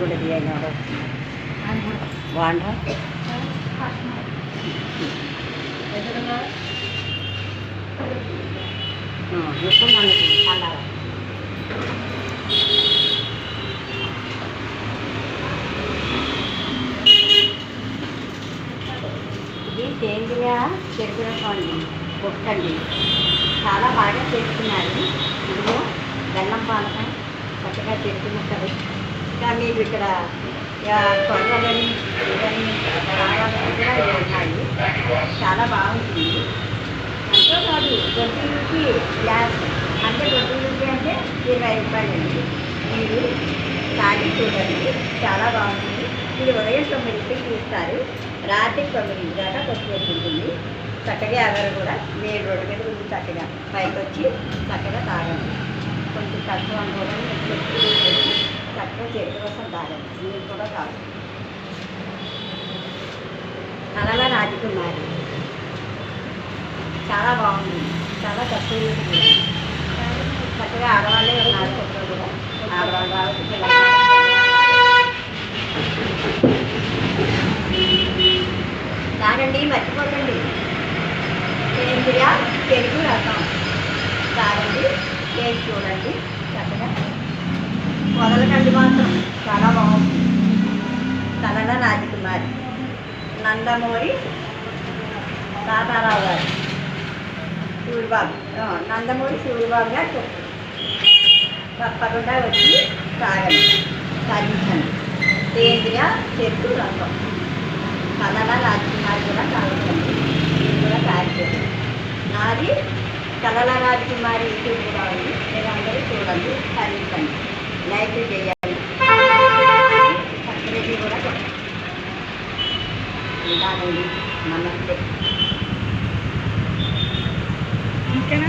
కూడా తీయండి బాగుంటా ఎప్పుడు మనకి అలా ఇది సేంద్రియ చెరుకు రసం అండి పొట్టండి చాలా బాగా చేస్తున్నారు ఇదిగో బెల్లం పానకం చక్కగా చెరుకు ముక్కలు ఇంకా మీకు ఇక్కడ కొర్రలని ఇవన్నీ కావాలని కూడా ఉన్నాయి చాలా బాగుంటుంది ఎంతో కాదు 20 రూపీ గ్లాస్ అంటే 20 రూపీ అంటే 20 రూపాయలండి మీరు తాగి చూడండి చాలా బాగుంటుంది ఇది ఉదయం 9కి తీస్తారు రాత్రి 9 దాకా కొట్టుకుంటుంది చక్కగా ఎవరు కూడా మీరు రోడ్డు మీద కొంచెం చక్కగా పైకి వచ్చి చక్కగా తాగండి కొంచెం కష్టం అనుకోవడం చక్కగా చెరుకు రసం తాగండి మీరు కూడా తాగండి అలా రాజకుమారి చాలా బాగుంది చాలా తక్కువ చక్కగా ఆడవాళ్ళే ఉన్నారు కొత్తలో కూడా ఆడవాళ్ళు రావచ్చు తాగండి మర్చిపోకండి సేంద్రియ చెరుకు రసం తాగండి చేసి చూడండి చక్కగా మొదలకండి మాత్రం చాలా బాగుంది కలల రాజకుమారి నందమూరి తాతారావు గారు సూరిబాబు నందమూరి సూరిబాబు గారు తప్పకుండా వచ్చి తాగండి సాధించండి సేంద్రియ చెరుకు రసం కలల రాజకుమారి కూడా తాగండి మీరు కూడా తయారు చేయండి నాది కలల రాజకుమారి యూట్యూబ్ కూడా ఉంది మీరు అందరూ చూడండి సాధించండి లైక్ చేయాలి సబ్స్క్రైబ్ కూడా కొట్టండి ఇలాగండి నమస్తే ఓకేనా.